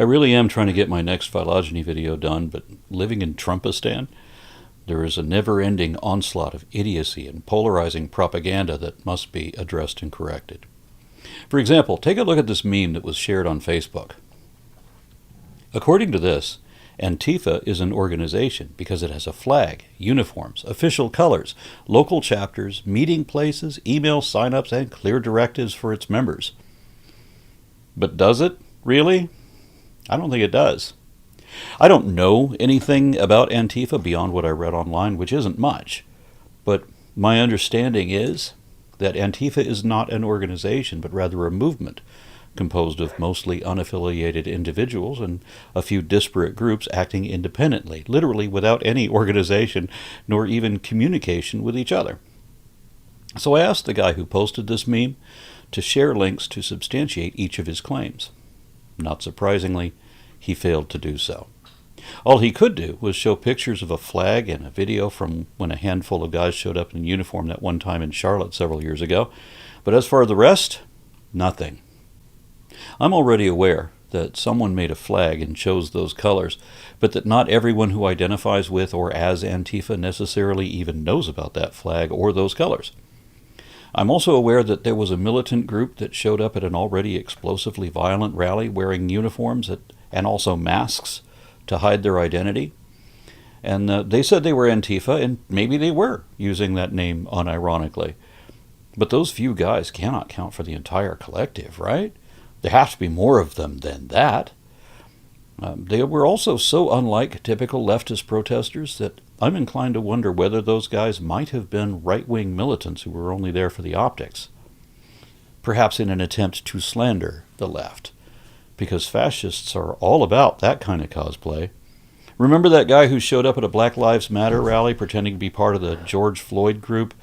I really am trying to get my next phylogeny video done, but living in Trumpistan, there is a never-ending onslaught of idiocy and polarizing propaganda that must be addressed and corrected. For example, take a look at this meme that was shared on Facebook. According to this, Antifa is an organization because it has a flag, uniforms, official colors, local chapters, meeting places, email sign-ups, and clear directives for its members. But does it, really? I don't think it does. I don't know anything about Antifa beyond what I read online, which isn't much. But my understanding is that Antifa is not an organization, but rather a movement composed of mostly unaffiliated individuals and a few disparate groups acting independently, literally without any organization nor even communication with each other. So I asked the guy who posted this meme to share links to substantiate each of his claims. Not surprisingly, he failed to do so. All he could do was show pictures of a flag and a video from when a handful of guys showed up in uniform that one time in Charlotte several years ago. But as for the rest, nothing. I'm already aware that someone made a flag and chose those colors, but that not everyone who identifies with or as Antifa necessarily even knows about that flag or those colors. I'm also aware that there was a militant group that showed up at an already explosively violent rally wearing uniforms and also masks to hide their identity. And they said they were Antifa, and maybe they were using that name unironically. But those few guys cannot count for the entire collective, right? There have to be more of them than that. They were also so unlike typical leftist protesters that I'm inclined to wonder whether those guys might have been right-wing militants who were only there for the optics. Perhaps in an attempt to slander the left, because fascists are all about that kind of cosplay. Remember that guy who showed up at a Black Lives Matter rally pretending to be part of the George Floyd group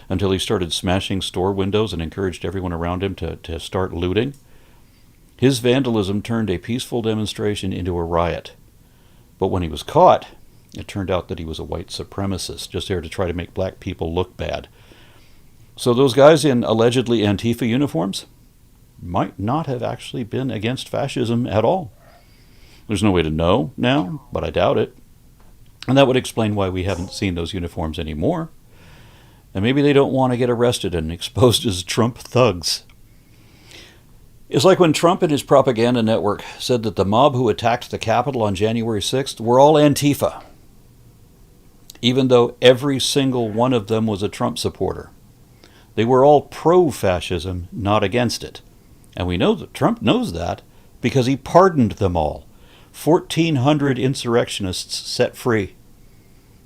until he started smashing store windows and encouraged everyone around him to start looting? His vandalism turned a peaceful demonstration into a riot. But when he was caught, it turned out that he was a white supremacist, just there to try to make black people look bad. So those guys in allegedly Antifa uniforms might not have actually been against fascism at all. There's no way to know now, but I doubt it. And that would explain why we haven't seen those uniforms anymore. And maybe they don't want to get arrested and exposed as Trump thugs. It's like when Trump and his propaganda network said that the mob who attacked the Capitol on January 6th were all Antifa, even though every single one of them was a Trump supporter. They were all pro-fascism, not against it. And we know that Trump knows that because he pardoned them all. 1,400 insurrectionists set free.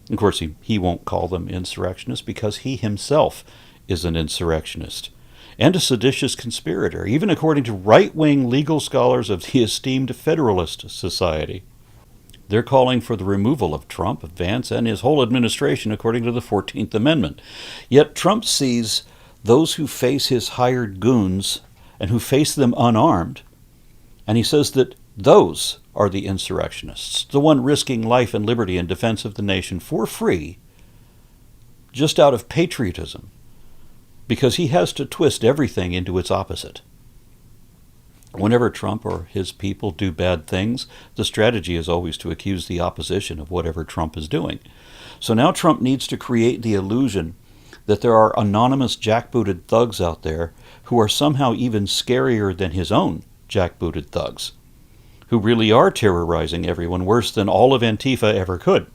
Of course, he won't call them insurrectionists because he himself is an insurrectionist and a seditious conspirator, even according to right-wing legal scholars of the esteemed Federalist Society. They're calling for the removal of Trump, Vance, and his whole administration according to the 14th Amendment. Yet Trump sees those who face his hired goons and who face them unarmed, and he says that those are the insurrectionists, the one risking life and liberty in defense of the nation for free, just out of patriotism, because he has to twist everything into its opposite. Whenever Trump or his people do bad things, the strategy is always to accuse the opposition of whatever Trump is doing. So now Trump needs to create the illusion that there are anonymous jackbooted thugs out there who are somehow even scarier than his own jackbooted thugs, who really are terrorizing everyone worse than all of Antifa ever could.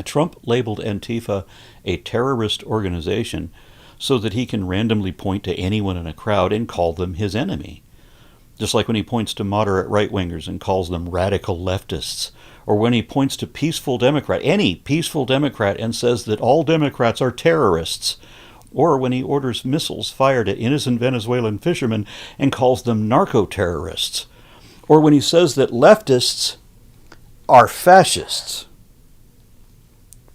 Trump labeled Antifa a terrorist organization so that he can randomly point to anyone in a crowd and call them his enemy. Just like when he points to moderate right-wingers and calls them radical leftists, or when he points to peaceful Democrat, any peaceful Democrat, and says that all Democrats are terrorists, or when he orders missiles fired at innocent Venezuelan fishermen and calls them narco-terrorists, or when he says that leftists are fascists,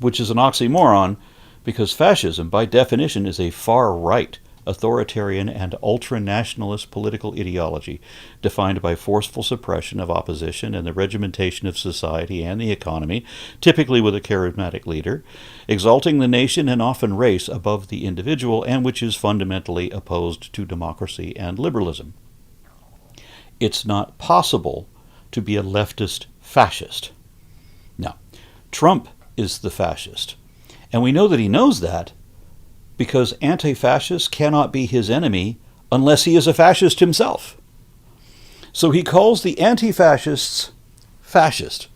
which is an oxymoron, because fascism, by definition, is a far-right, authoritarian, and ultra-nationalist political ideology defined by forceful suppression of opposition and the regimentation of society and the economy, typically with a charismatic leader, exalting the nation and often race above the individual, and which is fundamentally opposed to democracy and liberalism. It's not possible to be a leftist fascist. Now, Trump is the fascist. And we know that he knows that because anti-fascists cannot be his enemy unless he is a fascist himself. So he calls the anti-fascists fascist,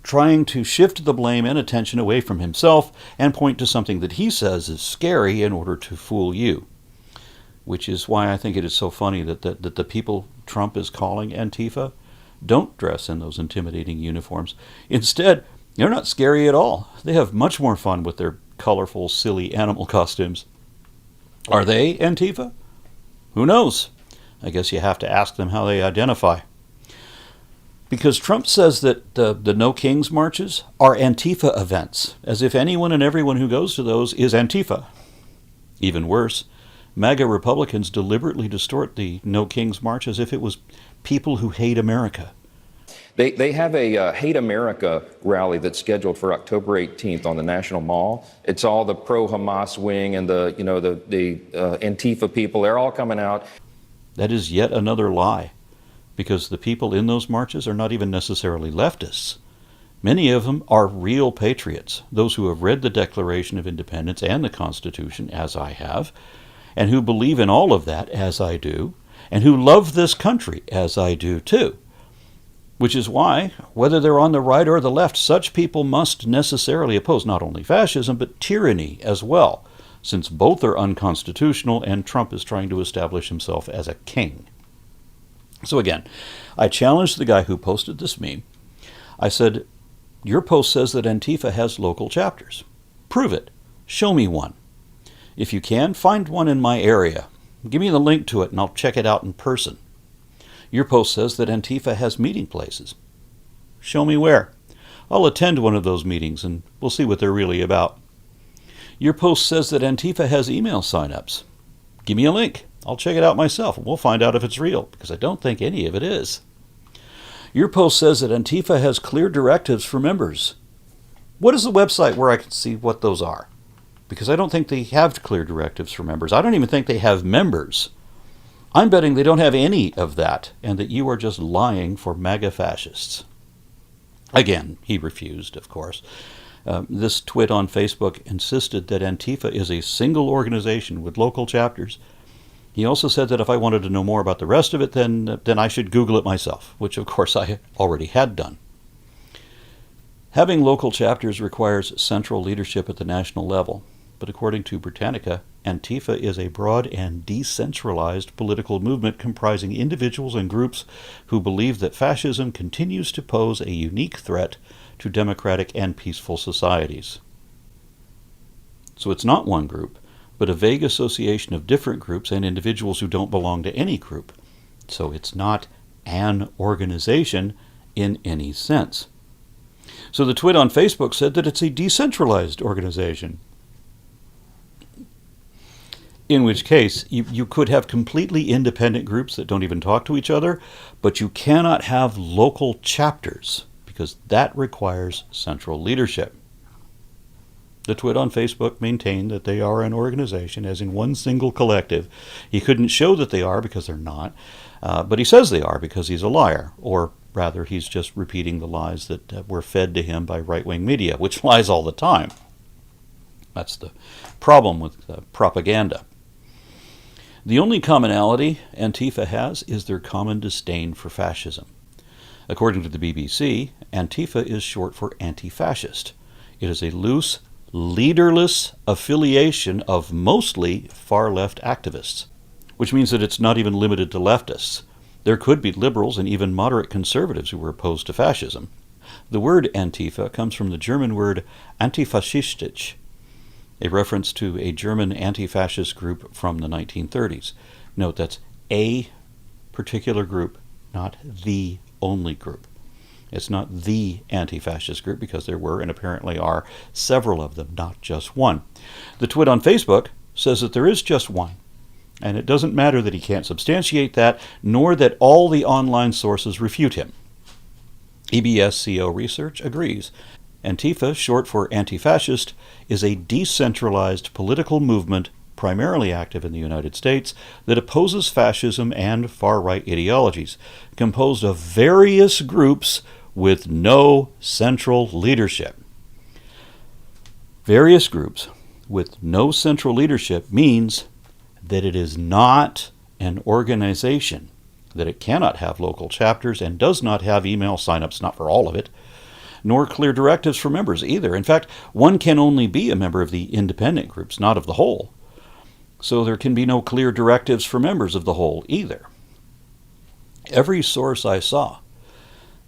trying to shift the blame and attention away from himself and point to something that he says is scary in order to fool you. Which is why I think it is so funny that the people Trump is calling Antifa don't dress in those intimidating uniforms. Instead, they're not scary at all. They have much more fun with their colorful, silly animal costumes. Are they Antifa? Who knows? I guess you have to ask them how they identify. Because Trump says that the No Kings marches are Antifa events, as if anyone and everyone who goes to those is Antifa. Even worse, MAGA Republicans deliberately distort the No Kings march as if it was people who hate America. They have a Hate America rally that's scheduled for October 18th on the National Mall. It's all the pro-Hamas wing and the Antifa people. They're all coming out. That is yet another lie, because the people in those marches are not even necessarily leftists. Many of them are real patriots, those who have read the Declaration of Independence and the Constitution, as I have, and who believe in all of that, as I do, and who love this country, as I do too. Which is why, whether they're on the right or the left, such people must necessarily oppose not only fascism, but tyranny as well, since both are unconstitutional and Trump is trying to establish himself as a king. So again, I challenged the guy who posted this meme. I said, your post says that Antifa has local chapters. Prove it. Show me one. If you can, find one in my area. Give me the link to it and I'll check it out in person. Your post says that Antifa has meeting places. Show me where. I'll attend one of those meetings and we'll see what they're really about. Your post says that Antifa has email signups. Give me a link. I'll check it out myself and we'll find out if it's real, because I don't think any of it is. Your post says that Antifa has clear directives for members. What is the website where I can see what those are? Because I don't think they have clear directives for members. I don't even think they have members. I'm betting they don't have any of that, and that you are just lying for MAGA fascists. Again, he refused, of course. This twit on Facebook insisted that Antifa is a single organization with local chapters. He also said that if I wanted to know more about the rest of it, then I should Google it myself, which of course I already had done. Having local chapters requires central leadership at the national level, but according to Britannica, Antifa is a broad and decentralized political movement comprising individuals and groups who believe that fascism continues to pose a unique threat to democratic and peaceful societies. So it's not one group, but a vague association of different groups and individuals who don't belong to any group. So it's not an organization in any sense. So the twit on Facebook said that it's a decentralized organization. In which case, you could have completely independent groups that don't even talk to each other, but you cannot have local chapters, because that requires central leadership. The twit on Facebook maintained that they are an organization, as in one single collective. He couldn't show that they are because they're not, but he says they are because he's a liar, or rather he's just repeating the lies that were fed to him by right-wing media, which lies all the time. That's the problem with propaganda. The only commonality Antifa has is their common disdain for fascism. According to the BBC, Antifa is short for anti-fascist. It is a loose, leaderless affiliation of mostly far-left activists, which means that it's not even limited to leftists. There could be liberals and even moderate conservatives who were opposed to fascism. The word Antifa comes from the German word antifaschistisch, a reference to a German anti-fascist group from the 1930s. Note, that's a particular group, not the only group. It's not the anti-fascist group, because there were and apparently are several of them, not just one. The twit on Facebook says that there is just one, and it doesn't matter that he can't substantiate that, nor that all the online sources refute him. EBS-CO Research agrees. Antifa, short for anti-fascist, is a decentralized political movement primarily active in the United States, that opposes fascism and far-right ideologies, composed of various groups with no central leadership. Various groups with no central leadership means that it is not an organization, that it cannot have local chapters and does not have email signups, not for all of it, nor clear directives for members either. In fact, one can only be a member of the independent groups, not of the whole. So there can be no clear directives for members of the whole either. Every source I saw,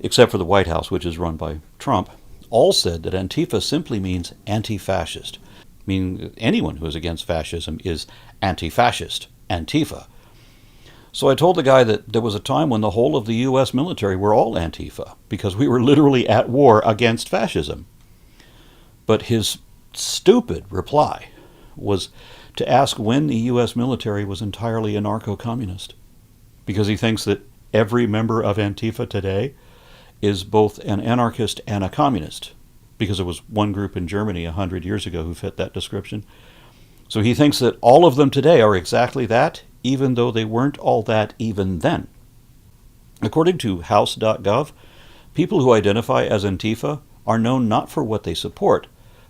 except for the White House, which is run by Trump, all said that Antifa simply means anti-fascist. Meaning anyone who is against fascism is anti-fascist, Antifa. So I told the guy that there was a time when the whole of the U.S. military were all Antifa, because we were literally at war against fascism. But his stupid reply was to ask when the U.S. military was entirely anarcho-communist, because he thinks that every member of Antifa today is both an anarchist and a communist, because there was one group in Germany 100 years ago who fit that description. So he thinks that all of them today are exactly that, even though they weren't all that even then. According to House.gov, people who identify as Antifa are known not for what they support,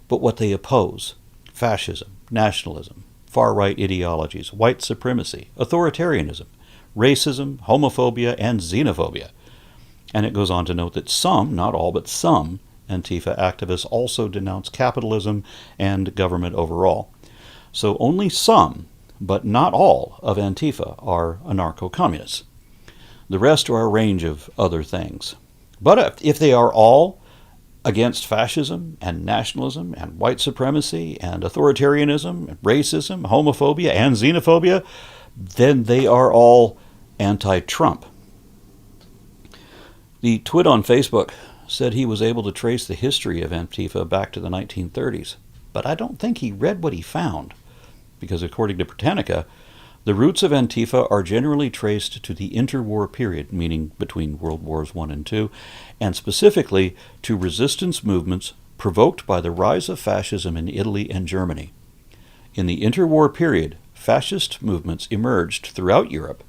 but what they oppose: fascism, nationalism, far-right ideologies, white supremacy, authoritarianism, racism, homophobia, and xenophobia. And it goes on to note that some, not all, but some, Antifa activists also denounce capitalism and government overall. So only some, but not all, of Antifa are anarcho-communists. The rest are a range of other things. But if they are all against fascism and nationalism and white supremacy and authoritarianism and racism, homophobia, and xenophobia, then they are all anti-Trump. The twit on Facebook said he was able to trace the history of Antifa back to the 1930s, but I don't think he read what he found, because according to Britannica, the roots of Antifa are generally traced to the interwar period, meaning between World Wars I and II, and specifically to resistance movements provoked by the rise of fascism in Italy and Germany. In the interwar period, fascist movements emerged throughout Europe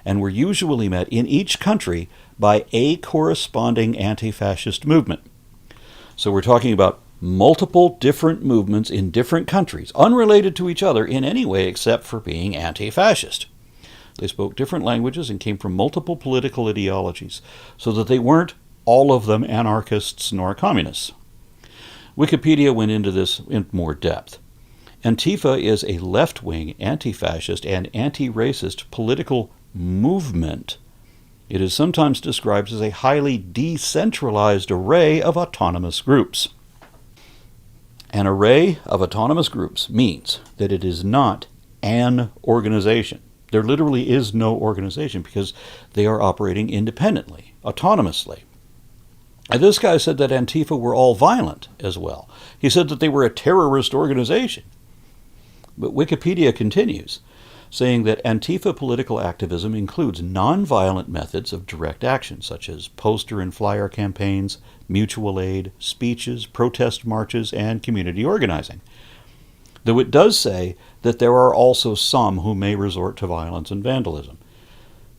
and were usually met in each country by a corresponding anti-fascist movement. So we're talking about multiple different movements in different countries, unrelated to each other in any way except for being anti-fascist. They spoke different languages and came from multiple political ideologies, so that they weren't all of them anarchists nor communists. Wikipedia went into this in more depth. Antifa is a left-wing, anti-fascist, and anti-racist political movement. It is sometimes described as a highly decentralized array of autonomous groups. An array of autonomous groups means that it is not an organization. There literally is no organization because they are operating independently, autonomously. And this guy said that Antifa were all violent as well. He said that they were a terrorist organization. But Wikipedia continues, saying that Antifa political activism includes nonviolent methods of direct action, such as poster and flyer campaigns, mutual aid, speeches, protest marches, and community organizing. Though it does say that there are also some who may resort to violence and vandalism,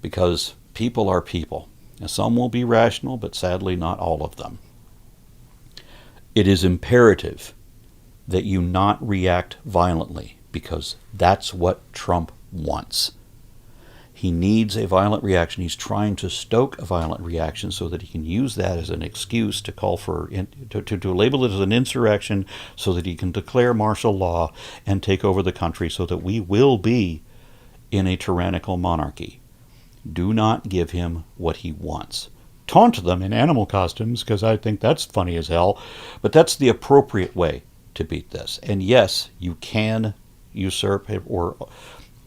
because people are people. Now, some will be rational, but sadly not all of them. It is imperative that you not react violently, because that's what Trump wants. He needs a violent reaction. He's trying to stoke a violent reaction so that he can use that as an excuse to call for, to label it as an insurrection, so that he can declare martial law and take over the country so that we will be in a tyrannical monarchy. Do not give him what he wants. Taunt them in animal costumes, because I think that's funny as hell, but that's the appropriate way to beat this. And yes, you can usurp or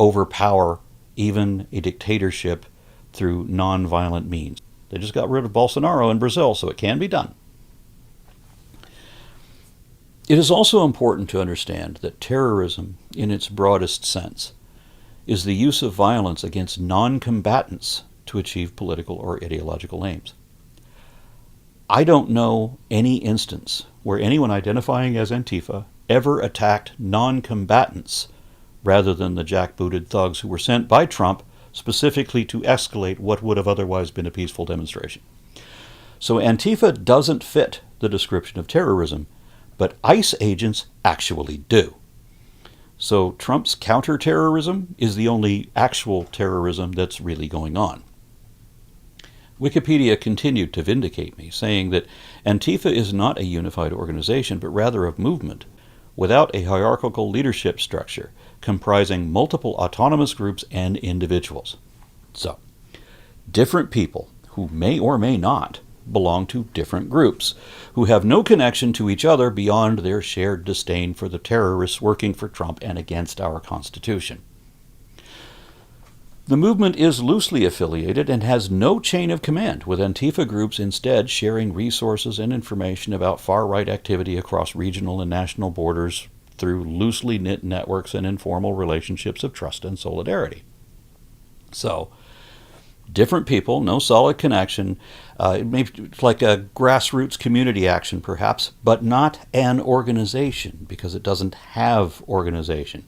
overpower even a dictatorship through non-violent means. They just got rid of Bolsonaro in Brazil, so it can be done. It is also important to understand that terrorism, in its broadest sense, is the use of violence against non-combatants to achieve political or ideological aims. I don't know any instance where anyone identifying as Antifa ever attacked non-combatants rather than the jackbooted thugs who were sent by Trump specifically to escalate what would have otherwise been a peaceful demonstration. So Antifa doesn't fit the description of terrorism, but ICE agents actually do. So Trump's counterterrorism is the only actual terrorism that's really going on. Wikipedia continued to vindicate me, saying that Antifa is not a unified organization, but rather a movement without a hierarchical leadership structure comprising multiple autonomous groups and individuals. So, different people who may or may not belong to different groups, who have no connection to each other beyond their shared disdain for the terrorists working for Trump and against our Constitution. The movement is loosely affiliated and has no chain of command, with Antifa groups instead sharing resources and information about far-right activity across regional and national borders through loosely knit networks and informal relationships of trust and solidarity. So, different people, no solid connection, maybe like a grassroots community action perhaps, but not an organization, because it doesn't have organization.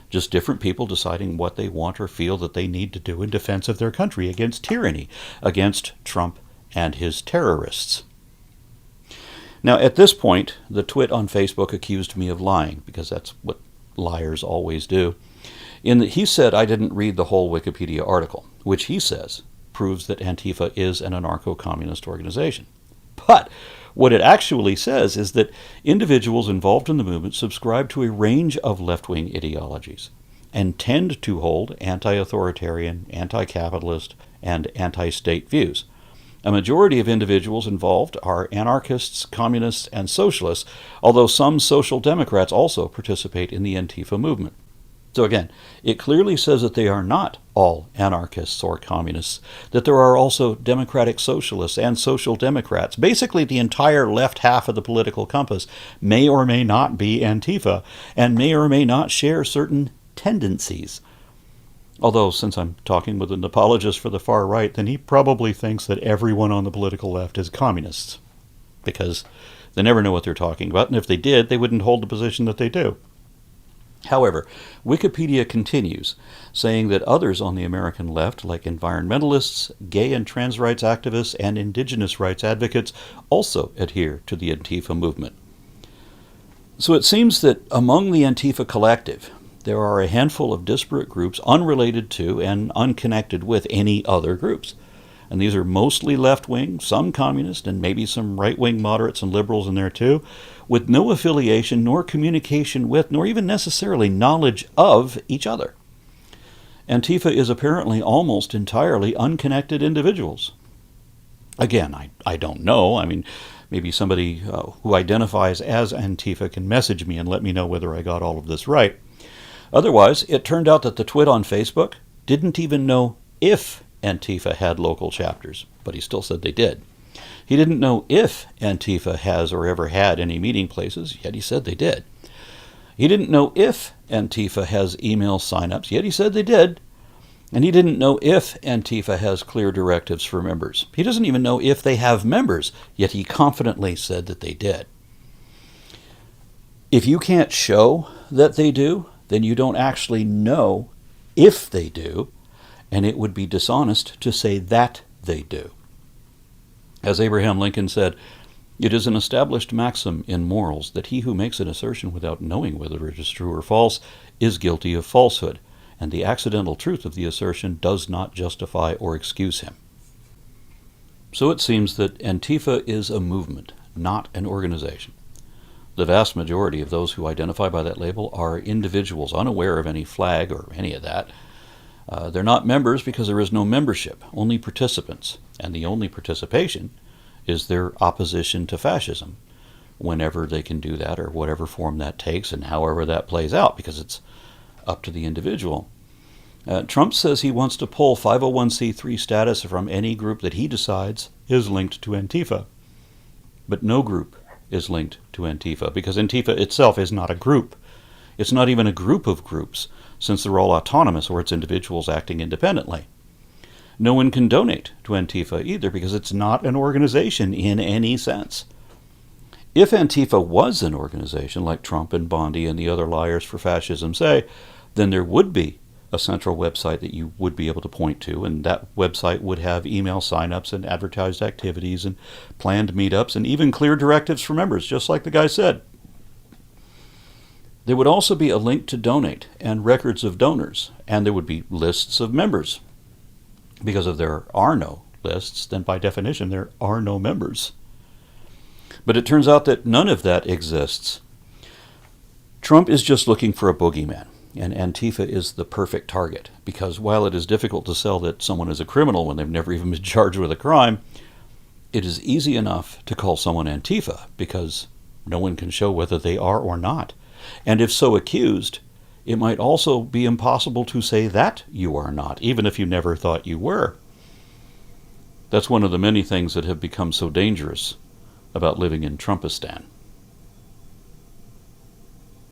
Just different people deciding what they want or feel that they need to do in defense of their country against tyranny, against Trump and his terrorists. Now, at this point, the twit on Facebook accused me of lying, because that's what liars always do. In that he said I didn't read the whole Wikipedia article, which he says proves that Antifa is an anarcho-communist organization. But what it actually says is that individuals involved in the movement subscribe to a range of left-wing ideologies and tend to hold anti-authoritarian, anti-capitalist, and anti-state views. A majority of individuals involved are anarchists, communists, and socialists, although some social democrats also participate in the Antifa movement. So again, it clearly says that they are not all anarchists or communists, that there are also democratic socialists and social democrats. Basically, the entire left half of the political compass may or may not be Antifa and may or may not share certain tendencies. Although, since I'm talking with an apologist for the far right, then he probably thinks that everyone on the political left is communists, because they never know what they're talking about, and if they did, they wouldn't hold the position that they do. However, Wikipedia continues, saying that others on the American left, like environmentalists, gay and trans rights activists, and indigenous rights advocates, also adhere to the Antifa movement. So it seems that among the Antifa collective, there are a handful of disparate groups unrelated to and unconnected with any other groups. And these are mostly left-wing, some communist, and maybe some right-wing moderates and liberals in there too, with no affiliation nor communication with, nor even necessarily knowledge of each other. Antifa is apparently almost entirely unconnected individuals. Again, I don't know. I mean, maybe somebody who identifies as Antifa can message me and let me know whether I got all of this right. Otherwise, it turned out that the twit on Facebook didn't even know if Antifa had local chapters, but he still said they did. He didn't know if Antifa has or ever had any meeting places, yet he said they did. He didn't know if Antifa has email signups, yet he said they did. And he didn't know if Antifa has clear directives for members. He doesn't even know if they have members, yet he confidently said that they did. If you can't show that they do, then you don't actually know if they do, and it would be dishonest to say that they do. As Abraham Lincoln said, "It is an established maxim in morals that he who makes an assertion without knowing whether it is true or false is guilty of falsehood, and the accidental truth of the assertion does not justify or excuse him." So it seems that Antifa is a movement, not an organization. The vast majority of those who identify by that label are individuals unaware of any flag or any of that. They're not members because there is no membership, only participants. And the only participation is their opposition to fascism, whenever they can do that or whatever form that takes and however that plays out, because it's up to the individual. Trump says he wants to pull 501c3 status from any group that he decides is linked to Antifa. But no group is linked to Antifa, because Antifa itself is not a group. It's not even a group of groups, since they're all autonomous or it's individuals acting independently. No one can donate to Antifa either, because it's not an organization in any sense. If Antifa was an organization, like Trump and Bondi and the other liars for fascism say, then there would be a central website that you would be able to point to, and that website would have email signups and advertised activities and planned meetups and even clear directives for members, just like the guy said. There would also be a link to donate and records of donors, and there would be lists of members. Because if there are no lists, then by definition there are no members. But it turns out that none of that exists. Trump is just looking for a boogeyman, and Antifa is the perfect target, because while it is difficult to sell that someone is a criminal when they've never even been charged with a crime, it is easy enough to call someone Antifa, because no one can show whether they are or not. And if so accused, it might also be impossible to say that you are not, even if you never thought you were. That's one of the many things that have become so dangerous about living in Trumpistan.